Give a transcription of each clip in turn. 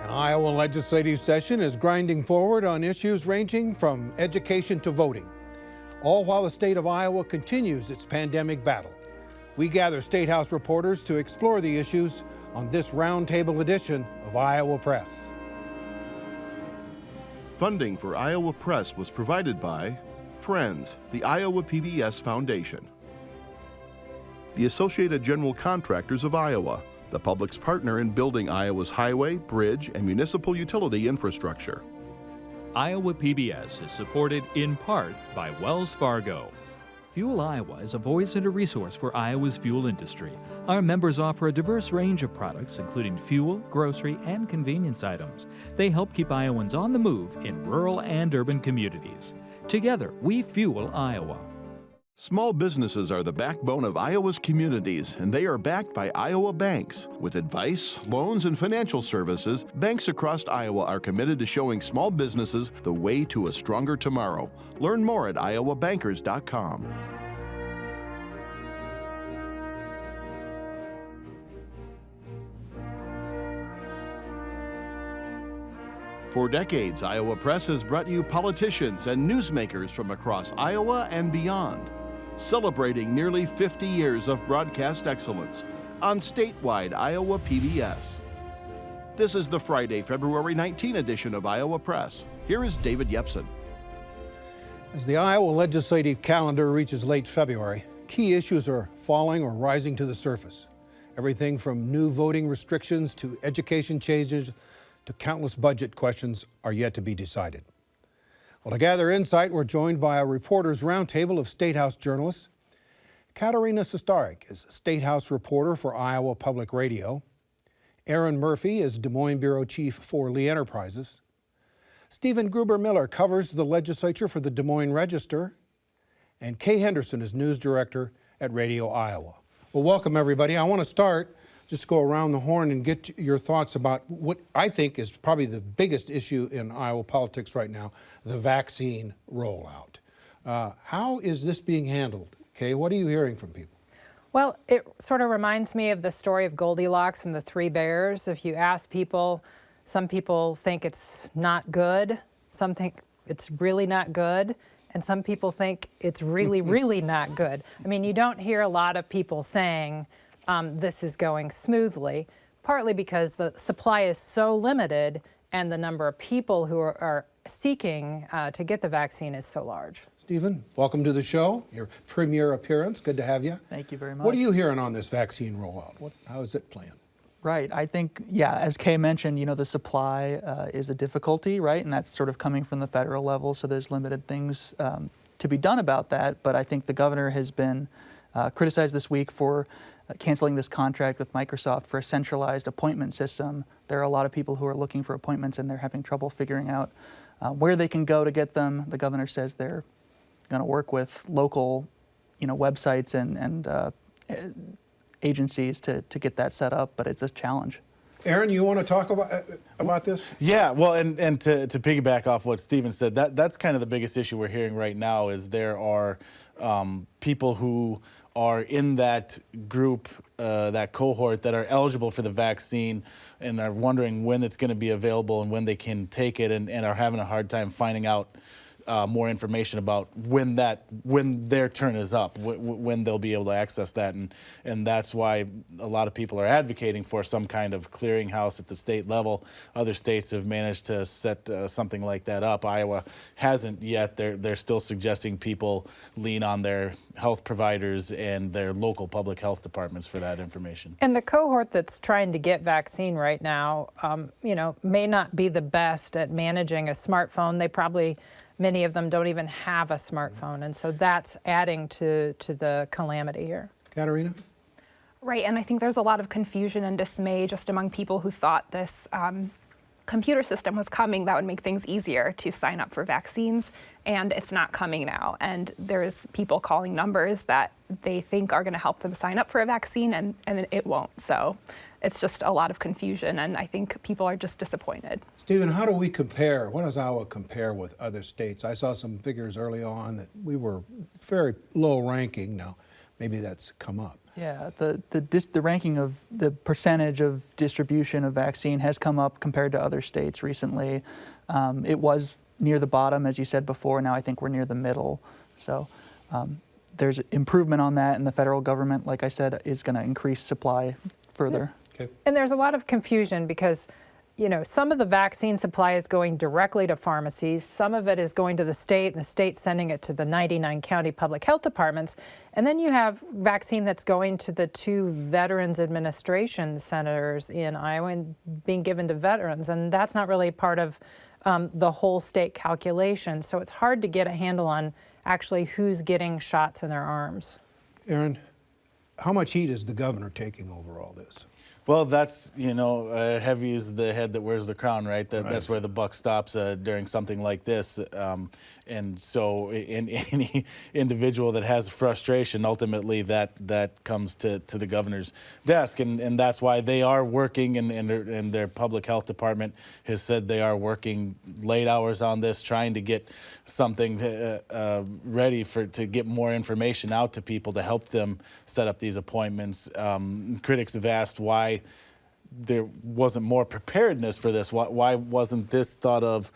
An Iowa legislative session is grinding forward on issues ranging from education to voting, all while the state of Iowa continues its pandemic battle. We gather Statehouse reporters to explore the issues on this Roundtable edition of Iowa Press. Funding for Iowa Press was provided by Friends, the Iowa PBS Foundation, the Associated General Contractors of Iowa, the public's partner in building Iowa's highway, bridge, and municipal utility infrastructure. Iowa PBS is supported in part by Wells Fargo. Fuel Iowa is a voice and a resource for Iowa's fuel industry. Our members offer a diverse range of products, including fuel, grocery, and convenience items. They help keep Iowans on the move in rural and urban communities. Together, we fuel Iowa. Small businesses are the backbone of Iowa's communities, and they are backed by Iowa banks. With advice, loans, and financial services, banks across Iowa are committed to showing small businesses the way to a stronger tomorrow. Learn more at iowabankers.com. For decades, Iowa Press has brought you politicians and newsmakers from across Iowa and beyond, celebrating nearly 50 years of broadcast excellence on statewide Iowa PBS. This is the Friday, February 19 edition of Iowa Press. Here is David Yepsen. As the Iowa legislative calendar reaches late February, key issues are falling or rising to the surface. Everything from new voting restrictions to education changes to countless budget questions are yet to be decided. Well, to gather insight, we're joined by a reporters' roundtable of Statehouse journalists. Katarina Sostaric is Statehouse reporter for Iowa Public Radio. Erin Murphy is Des Moines Bureau Chief for Lee Enterprises. Stephen Gruber-Miller covers the legislature for the Des Moines Register. And Kay Henderson is news director at Radio Iowa. Well, welcome everybody. I want to start, just go around the horn and get your thoughts about what I think is probably the biggest issue in Iowa politics right now, the vaccine rollout. How is this being handled? Kay, what are you hearing from people? Well, it sort of reminds me of the story of Goldilocks and the Three Bears. If you ask people, some people think it's not good, some think it's really not good, and some people think it's really, really not good. I mean, you don't hear a lot of people saying, this is going smoothly, partly because the supply is so limited and the number of people who are seeking to get the vaccine is so large. Stephen, welcome to the show, your premiere appearance. Good to have you. Thank you very much. What are you hearing on this vaccine rollout? How is it planned? Right, I think, yeah, as Kay mentioned, the supply is a difficulty, right? And that's sort of coming from the federal level, so there's limited things to be done about that. But I think the governor has been criticized this week for canceling this contract with Microsoft for a centralized appointment system. There are a lot of people who are looking for appointments and they're having trouble figuring out where they can go to get them. The governor says they're going to work with local, websites and agencies to get that set up, but it's a challenge. Erin, you want to talk about this? Yeah, well, and to piggyback off what Stephen said, that's kind of the biggest issue we're hearing right now is there are people who are in that group, that cohort that are eligible for the vaccine and are wondering when it's going to be available and when they can take it and are having a hard time finding out more information about when their turn is up, when they'll be able to access that, and that's why a lot of people are advocating for some kind of clearinghouse at the state level. Other states have managed to set something like that up. Iowa hasn't yet. They're still suggesting people lean on their health providers and their local public health departments for that information. And the cohort that's trying to get vaccine right now, may not be the best at managing a smartphone. Many of them don't even have a smartphone, and so that's adding to the calamity here. Katarina? Right, and I think there's a lot of confusion and dismay just among people who thought this computer system was coming that would make things easier to sign up for vaccines, and it's not coming now. And there's people calling numbers that they think are going to help them sign up for a vaccine, and it won't. So it's just a lot of confusion, and I think people are just disappointed. Stephen, how do we compare? What does Iowa compare with other states? I saw some figures early on that we were very low ranking. Now, maybe that's come up. Yeah, the ranking of the percentage of distribution of vaccine has come up compared to other states recently. It was near the bottom, as you said before. Now I think we're near the middle. So there's improvement on that, and the federal government, like I said, is going to increase supply further. Okay. And there's a lot of confusion because, you know, some of the vaccine supply is going directly to pharmacies, some of it is going to the state, and the state's sending it to the 99 county public health departments. And then you have vaccine that's going to the 2 Veterans Administration centers in Iowa and being given to veterans, and that's not really part of the whole state calculation. So it's hard to get a handle on actually who's getting shots in their arms. Erin, how much heat is the governor taking over all this? Well, that's, you know, heavy is the head that wears the crown, right? That's where the buck stops during something like this. And so in any individual that has frustration, ultimately that comes to the governor's desk. And that's why they are working, and their public health department has said they are working late hours on this, trying to get something ready to get more information out to people to help them set up these appointments. Critics have asked why there wasn't more preparedness for this. Why wasn't this thought of,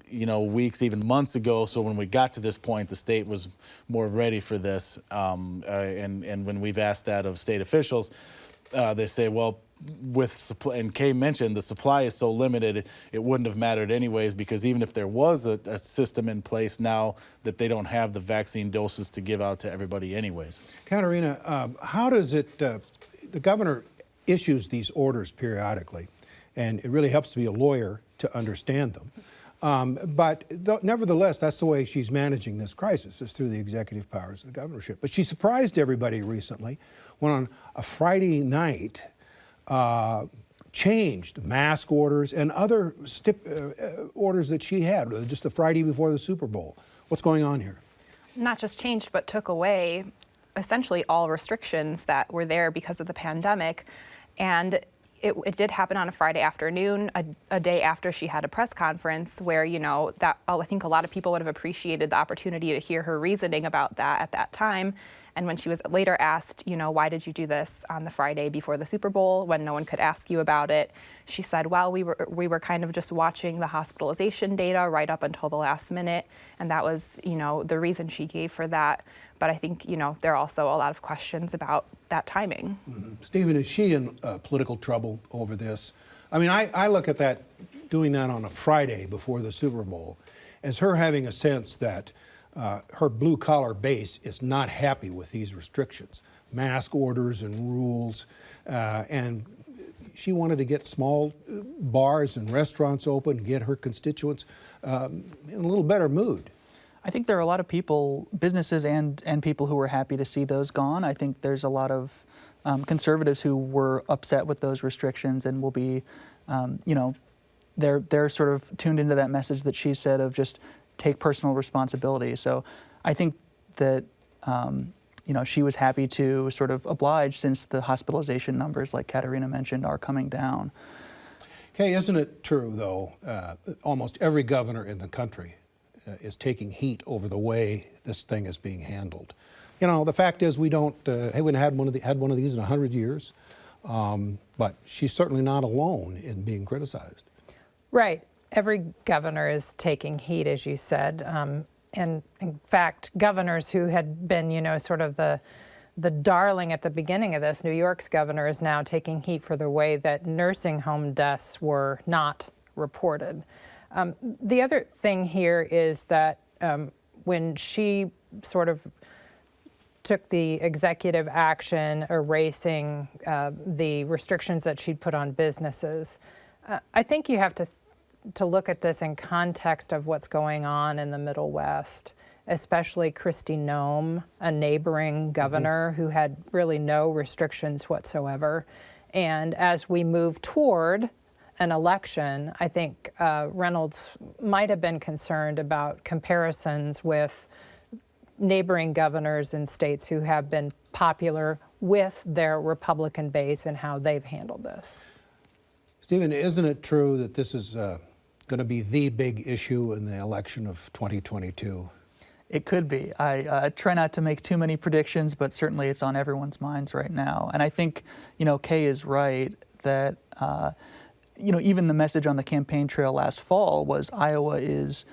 you know, weeks, even months ago? So when we got to this point, the state was more ready for this. And when we've asked that of state officials, they say, well, with supply, and Kay mentioned the supply is so limited, it wouldn't have mattered anyways, because even if there was a system in place now, that they don't have the vaccine doses to give out to everybody anyways. Katarina, how does it, the governor issues these orders periodically, and it really helps to be a lawyer to understand them. But nevertheless, that's the way she's managing this crisis, is through the executive powers of the governorship. But she surprised everybody recently when on a Friday night changed mask orders and other orders that she had just the Friday before the Super Bowl. What's going on here? Not just changed, but took away essentially all restrictions that were there because of the pandemic. And it did happen on a Friday afternoon, a day after she had a press conference where, you know, that I think a lot of people would have appreciated the opportunity to hear her reasoning about that at that time. And when she was later asked, you know, why did you do this on the Friday before the Super Bowl when no one could ask you about it? She said, well, we were kind of just watching the hospitalization data right up until the last minute. And that was, you know, the reason she gave for that. But I think, you know, there are also a lot of questions about that timing. Mm-hmm. Stephen, is she in political trouble over this? I mean, I look at that, doing that on a Friday before the Super Bowl, as her having a sense that her blue-collar base is not happy with these restrictions, mask orders and rules, and she wanted to get small bars and restaurants open, get her constituents in a little better mood. I think there are a lot of people, businesses and people who were happy to see those gone. I think there's a lot of conservatives who were upset with those restrictions and will be, you know, they're sort of tuned into that message that she said of just take personal responsibility. So I think that, you know, she was happy to sort of oblige since the hospitalization numbers, like Katarina mentioned, are coming down. Kay, isn't it true, though, almost every governor in the country is taking heat over the way this thing is being handled? You know, the fact is we haven't had one of these in 100 years, but she's certainly not alone in being criticized. Right. Every governor is taking heat, as you said. And in fact, governors who had been, you know, sort of the darling at the beginning of this, New York's governor is now taking heat for the way that nursing home deaths were not reported. The other thing here is that when she sort of took the executive action erasing the restrictions that she'd put on businesses, I think you have to look at this in context of what's going on in the Middle West, especially Kristi Noem, a neighboring governor who had really no restrictions whatsoever. And as we move toward an election, I think Reynolds might have been concerned about comparisons with neighboring governors in states who have been popular with their Republican base and how they've handled this. Stephen, isn't it true that this is going to be the big issue in the election of 2022? It could be. I try not to make too many predictions, but certainly it's on everyone's minds right now. And I think, Kay is right that, even the message on the campaign trail last fall was Iowa is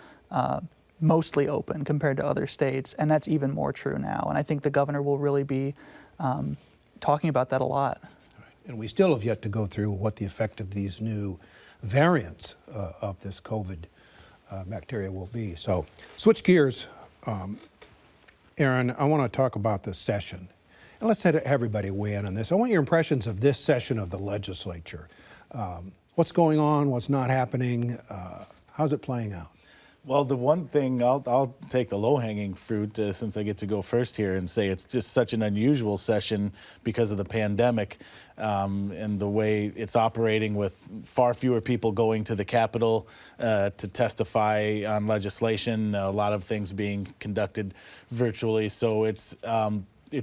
mostly open compared to other states, and that's even more true now. And I think the governor will really be talking about that a lot. And we still have yet to go through what the effect of these new variants of this COVID bacteria will be. So switch gears. Erin, I want to talk about the session. And let's have everybody weigh in on this. I want your impressions of this session of the legislature. What's going on? What's not happening? How's it playing out? Well, the one thing, I'll take the low-hanging fruit since I get to go first here and say it's just such an unusual session because of the pandemic and the way it's operating with far fewer people going to the Capitol to testify on legislation, a lot of things being conducted virtually. So it's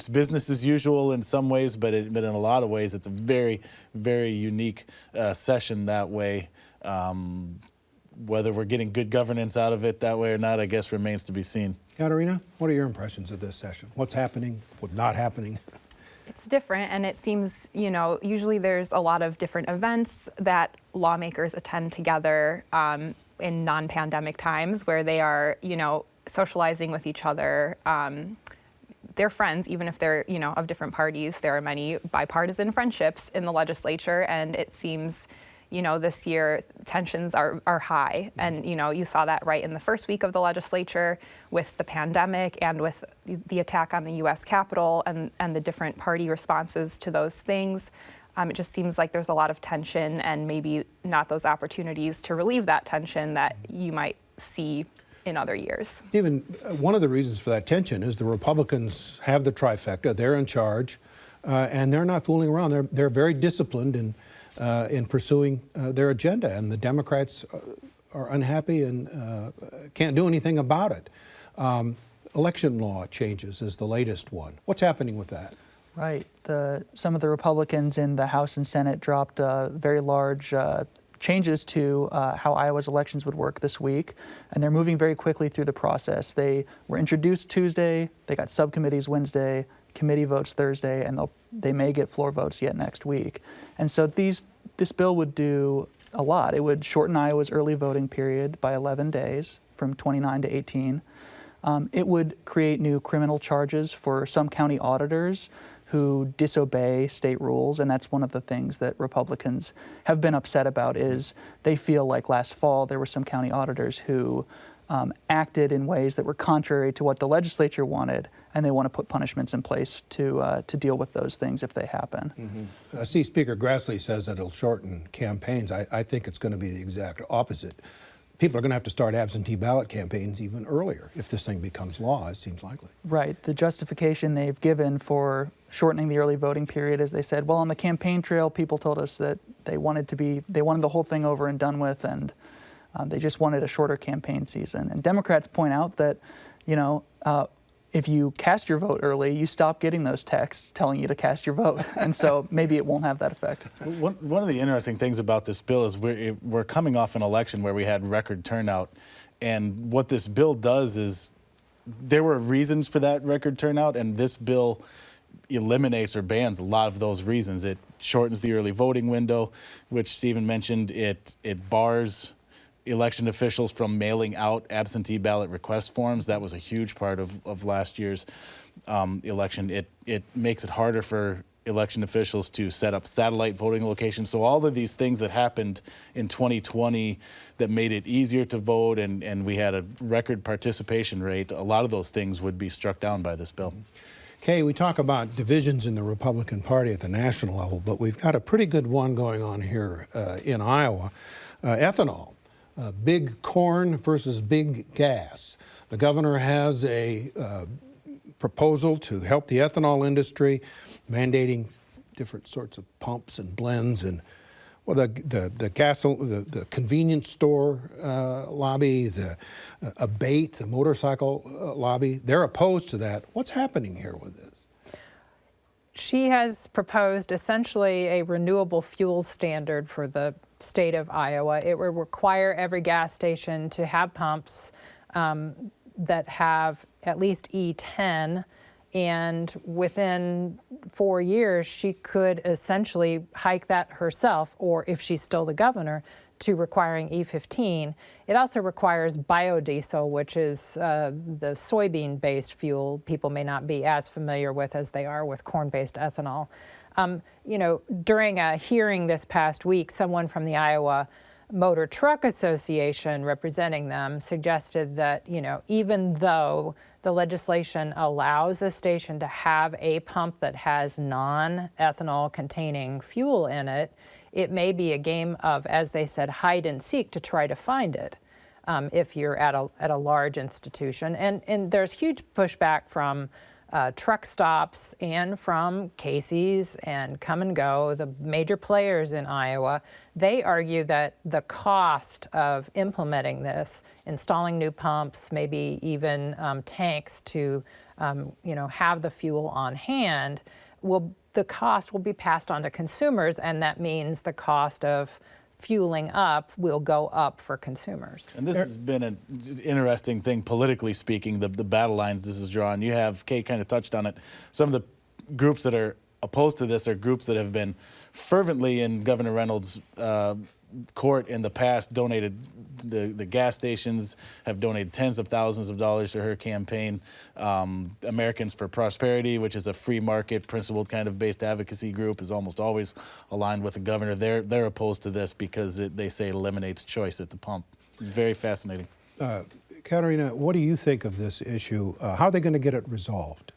business as usual in some ways, but in a lot of ways it's a very, very unique session that way. Whether we're getting good governance out of it that way or not, I guess remains to be seen. Katarina, what are your impressions of this session? What's happening? What's not happening? It's different, and it seems, usually there's a lot of different events that lawmakers attend together in non-pandemic times where they are, socializing with each other. They're friends, even if they're, of different parties. There are many bipartisan friendships in the legislature, and it seems this year tensions are high. And, you saw that right in the first week of the legislature with the pandemic and with the attack on the U.S. Capitol and the different party responses to those things. It just seems like there's a lot of tension and maybe not those opportunities to relieve that tension that you might see in other years. Stephen, one of the reasons for that tension is the Republicans have the trifecta. They're in charge, and they're not fooling around. They're very disciplined in pursuing their agenda, and the Democrats are unhappy and can't do anything about it. Election law changes is the latest one. What's happening with that? Right. Some of the Republicans in the House and Senate dropped very large changes to how Iowa's elections would work this week, and they're moving very quickly through the process. They were introduced Tuesday, they got subcommittees Wednesday, committee votes Thursday, and they may get floor votes yet next week. And so this bill would do a lot. It would shorten Iowa's early voting period by 11 days from 29 to 18. It would create new criminal charges for some county auditors who disobey state rules, and that's one of the things that Republicans have been upset about is they feel like last fall there were some county auditors who acted in ways that were contrary to what the legislature wanted, and they want to put punishments in place to deal with those things if they happen. Mm-hmm. I see Speaker Grassley says that it'll shorten campaigns. I think it's going to be the exact opposite. People are going to have to start absentee ballot campaigns even earlier if this thing becomes law, it seems likely. Right. The justification they've given for shortening the early voting period is they said, well, on the campaign trail, people told us that they wanted the whole thing over and done with, and they just wanted a shorter campaign season. And Democrats point out that, if you cast your vote early, you stop getting those texts telling you to cast your vote. And so maybe it won't have that effect. One of the interesting things about this bill is we're coming off an election where we had record turnout. And what this bill does is there were reasons for that record turnout, and this bill eliminates or bans a lot of those reasons. It shortens the early voting window, which Stephen mentioned. It bars election officials from mailing out absentee ballot request forms. That was a huge part of last year's election. It makes it harder for election officials to set up satellite voting locations. So all of these things that happened in 2020 that made it easier to vote and we had a record participation rate, a lot of those things would be struck down by this bill. Kay, we talk about divisions in the Republican Party at the national level, but we've got a pretty good one going on here in Iowa. Ethanol. Big corn versus big gas. The governor has a proposal to help the ethanol industry, mandating different sorts of pumps and blends, and well, the convenience store lobby, the abate, the motorcycle lobby. They're opposed to that. What's happening here with this? She has proposed essentially a renewable fuel standard for the state of Iowa. It would require every gas station to have pumps that have at least E10, and within 4 years, she could essentially hike that herself, or if she's still the governor, to requiring E15. It also requires biodiesel, which is the soybean-based fuel people may not be as familiar with as they are with corn-based ethanol. You know, during a hearing this past week, someone from the Iowa Motor Truck Association representing them suggested that, you know, even though the legislation allows a station to have a pump that has non-ethanol containing fuel in it, it may be a game of, as they said, hide and seek to try to find it if you're at a large institution. And there's huge pushback from truck stops and from Casey's and Come and Go, the major players in Iowa. They argue that the cost of implementing this, installing new pumps, maybe even tanks to you know, have the fuel on hand, the cost will be passed on to consumers, and that means the cost of fueling up will go up for consumers. And this has been an interesting thing politically speaking, the battle lines this is drawn. You have, Kay kind of touched on it, some of the groups that are opposed to this are groups that have been fervently in Governor Reynolds' court in the past, donated, the gas stations have donated tens of thousands of dollars to her campaign. Americans for Prosperity, which is a free market principled kind of based advocacy group, is almost always aligned with the governor. They're opposed to this because they say it eliminates choice at the pump. It's very fascinating. Katarina, what do you think of this issue? How are they going to get it resolved?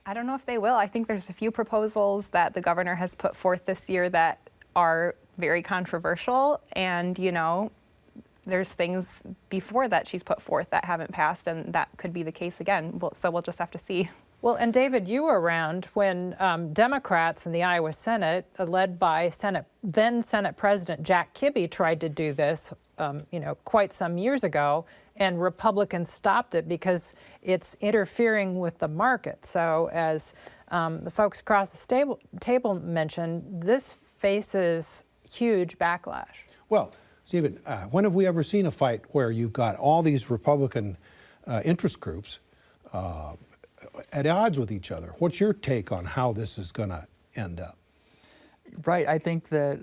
I don't know if they will. I think there's a few proposals that the governor has put forth this year that are very controversial, and you know, there's things before that she's put forth that haven't passed, and that could be the case again. So we'll just have to see. Well, and David, you were around when Democrats in the Iowa Senate, led by then Senate President Jack Kibbe, tried to do this, you know, quite some years ago, and Republicans stopped it because it's interfering with the market. So as the folks across the table mentioned, this faces huge backlash. Well, Stephen, when have we ever seen a fight where you've got all these Republican interest groups at odds with each other? What's your take on how this is going to end up? Right. I think that,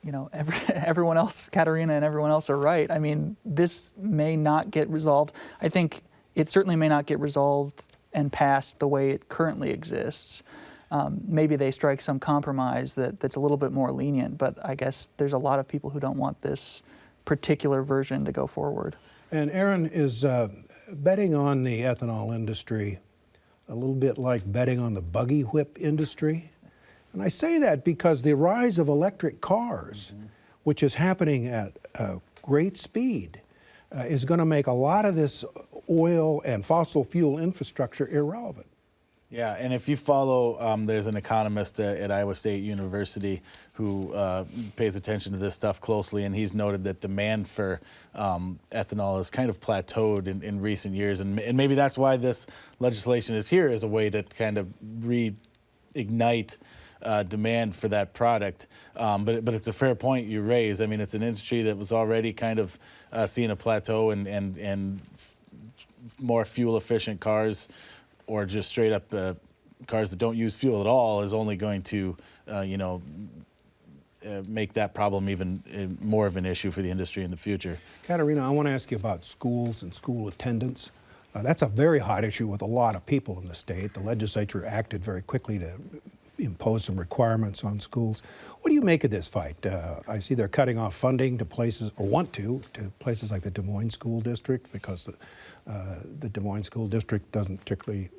you know, everyone else, Katarina and everyone else are right. I mean, this may not get resolved. I think it certainly may not get resolved and passed the way it currently exists. Maybe they strike some compromise that's a little bit more lenient, but I guess there's a lot of people who don't want this particular version to go forward. And Erin, is betting on the ethanol industry a little bit like betting on the buggy whip industry? And I say that because the rise of electric cars, which is happening at great speed, is going to make a lot of this oil and fossil fuel infrastructure irrelevant. Yeah, and if you follow, there's an economist at Iowa State University who pays attention to this stuff closely, and he's noted that demand for ethanol has kind of plateaued in recent years, and maybe that's why this legislation is here, as a way to kind of reignite demand for that product. But it's a fair point you raise. I mean, it's an industry that was already kind of seeing a plateau, and more fuel-efficient cars, or just straight up cars that don't use fuel at all, is only going to, you know, make that problem even more of an issue for the industry in the future. Katarina, I want to ask you about schools and school attendance. That's a very hot issue with a lot of people in the state. The legislature acted very quickly to impose some requirements on schools. What do you make of this fight? I see they're cutting off funding to places, or want to places like the Des Moines School District, because the Des Moines School District doesn't particularly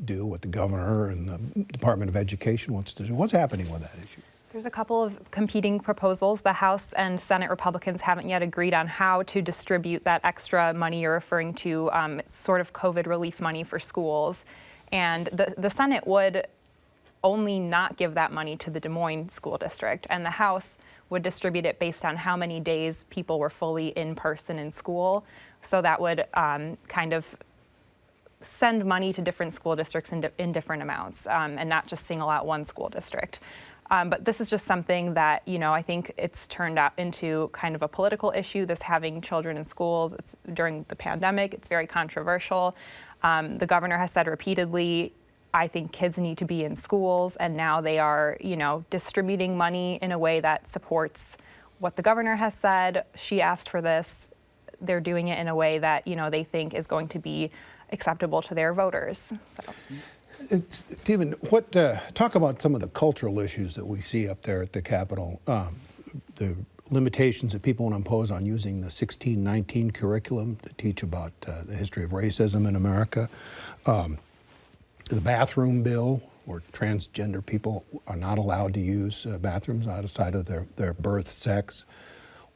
do what the governor and the Department of Education wants to do. What's happening with that issue? There's a couple of competing proposals. The House and Senate Republicans haven't yet agreed on how to distribute that extra money you're referring to, sort of COVID relief money for schools. And the Senate would only not give that money to the Des Moines School District, and the House would distribute it based on how many days people were fully in person in school. So that would kind of send money to different school districts in different amounts, and not just single out one school district. But this is just something that, I think it's turned out into kind of a political issue, this having children in schools. During the pandemic, it's very controversial. The governor has said repeatedly, I think kids need to be in schools, and now they are, distributing money in a way that supports what the governor has said. She asked for this. They're doing it in a way that, they think is going to be acceptable to their voters. So. Stephen, talk about some of the cultural issues that we see up there at the Capitol, the limitations that people want to impose on using the 1619 curriculum to teach about the history of racism in America, the bathroom bill, where transgender people are not allowed to use bathrooms outside of their birth sex.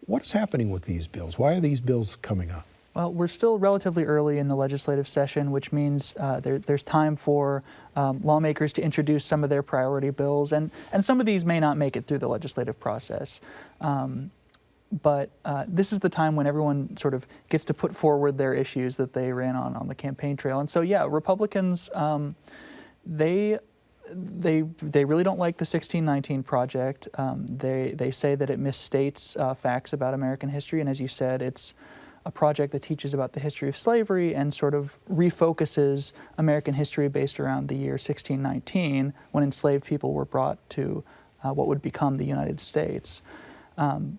What is happening with these bills? Why are these bills coming up? Well, we're still relatively early in the legislative session, which means there's time for lawmakers to introduce some of their priority bills, and some of these may not make it through the legislative process. But this is the time when everyone sort of gets to put forward their issues that they ran on the campaign trail. And so, yeah, Republicans, they really don't like the 1619 project. They say that it misstates facts about American history, and as you said, it's a project that teaches about the history of slavery and sort of refocuses American history based around the year 1619, when enslaved people were brought to what would become the United States. And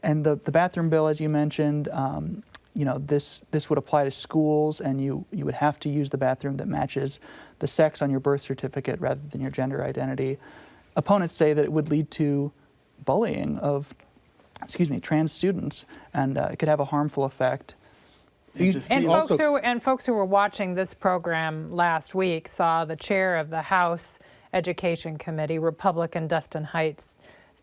the bathroom bill, as you mentioned, this would apply to schools, and you would have to use the bathroom that matches the sex on your birth certificate rather than your gender identity. Opponents say that it would lead to bullying of trans students, and it could have a harmful effect. And folks who were watching this program last week saw the chair of the House Education Committee, Republican Dustin Heights,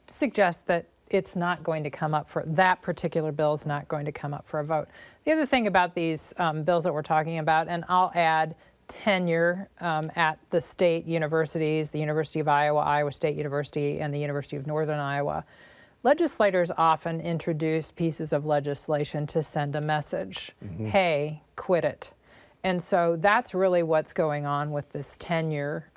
suggest that it's not going to come up that particular bill is not going to come up for a vote. The other thing about these bills that we're talking about, and I'll add tenure at the state universities, the University of Iowa, Iowa State University, and the University of Northern Iowa. Legislators often introduce pieces of legislation to send a message, hey, quit it. And so that's really what's going on with this tenure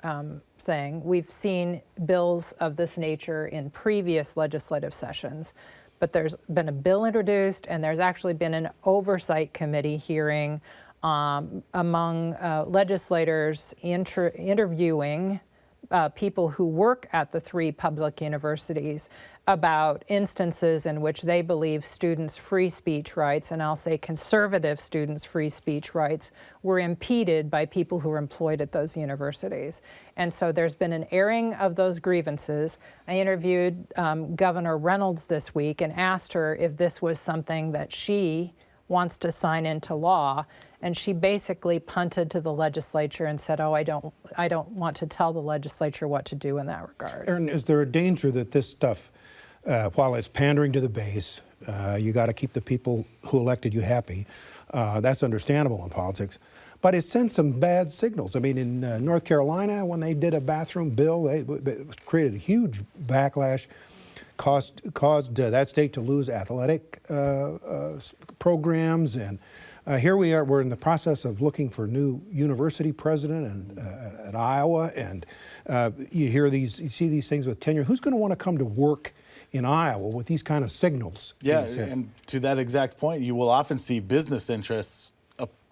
thing. We've seen bills of this nature in previous legislative sessions, but there's been a bill introduced, and there's actually been an oversight committee hearing among legislators interviewing people who work at the three public universities about instances in which they believe students' free speech rights, and I'll say conservative students' free speech rights, were impeded by people who were employed at those universities. And so there's been an airing of those grievances. I interviewed Governor Reynolds this week and asked her if this was something that she wants to sign into law, and she basically punted to the legislature and said, "Oh, I don't want to tell the legislature what to do in that regard." Erin, is there a danger that this stuff, while it's pandering to the base, you got to keep the people who elected you happy. That's understandable in politics, but it sends some bad signals. I mean, in North Carolina, when they did a bathroom bill, they created a huge backlash. Caused that state to lose athletic programs, and here we are. We're in the process of looking for a new university president at Iowa, and you see these things with tenure. Who's going to want to come to work in Iowa with these kind of signals? Yeah, and to that exact point, you will often see business interests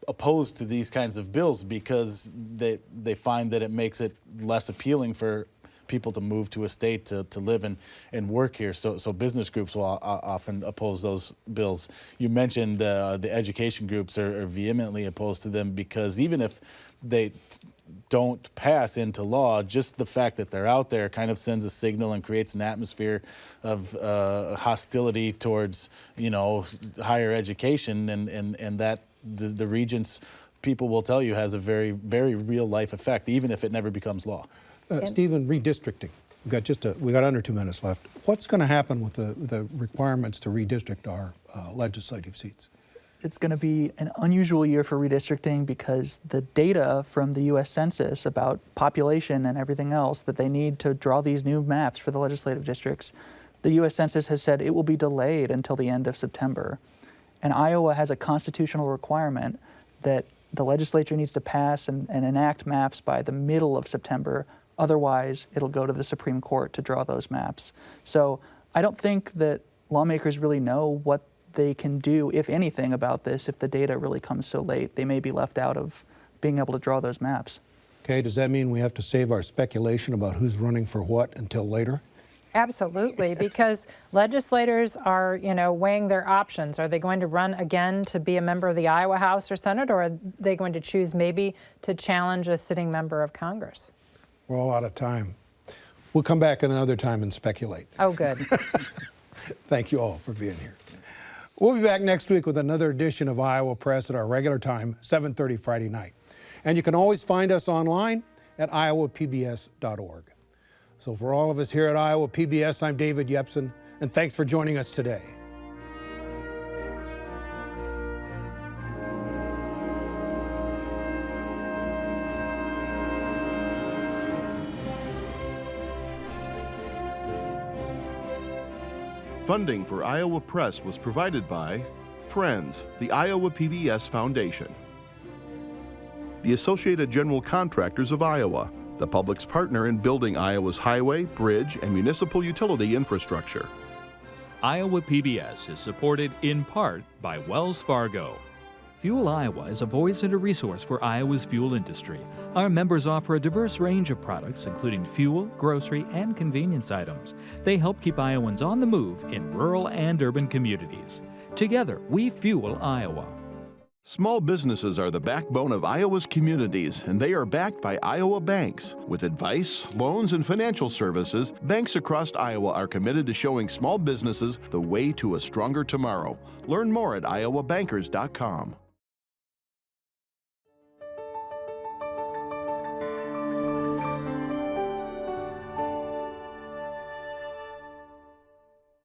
opposed to these kinds of bills because they find that it makes it less appealing for people to move to a state to live and work here. So business groups will often oppose those bills. You mentioned the education groups are vehemently opposed to them because even if they don't pass into law, just the fact that they're out there kind of sends a signal and creates an atmosphere of hostility towards, higher education, and that the regent's people will tell you has a very, very real life effect, even if it never becomes law. Stephen, redistricting. We got under 2 minutes left. What's going to happen with the requirements to redistrict our legislative seats? It's going to be an unusual year for redistricting because the data from the U.S. Census about population and everything else that they need to draw these new maps for the legislative districts, the U.S. Census has said it will be delayed until the end of September. And Iowa has a constitutional requirement that the legislature needs to pass and enact maps by the middle of September, Otherwise, it'll go to the Supreme Court to draw those maps. So I don't think that lawmakers really know what they can do, if anything, about this if the data really comes so late. They may be left out of being able to draw those maps. Okay, does that mean we have to save our speculation about who's running for what until later? Absolutely, because legislators are, weighing their options. Are they going to run again to be a member of the Iowa House or Senate, or are they going to choose maybe to challenge a sitting member of Congress? We're all out of time. We'll come back another time and speculate. Oh, good. Thank you all for being here. We'll be back next week with another edition of Iowa Press at our regular time, 7:30 Friday night. And you can always find us online at iowapbs.org. So for all of us here at Iowa PBS, I'm David Yepsen, and thanks for joining us today. Funding for Iowa Press was provided by Friends, the Iowa PBS Foundation, the Associated General Contractors of Iowa, the public's partner in building Iowa's highway, bridge, and municipal utility infrastructure. Iowa PBS is supported in part by Wells Fargo. Fuel Iowa is a voice and a resource for Iowa's fuel industry. Our members offer a diverse range of products, including fuel, grocery, and convenience items. They help keep Iowans on the move in rural and urban communities. Together, we fuel Iowa. Small businesses are the backbone of Iowa's communities, and they are backed by Iowa banks. With advice, loans, and financial services, banks across Iowa are committed to showing small businesses the way to a stronger tomorrow. Learn more at iowabankers.com.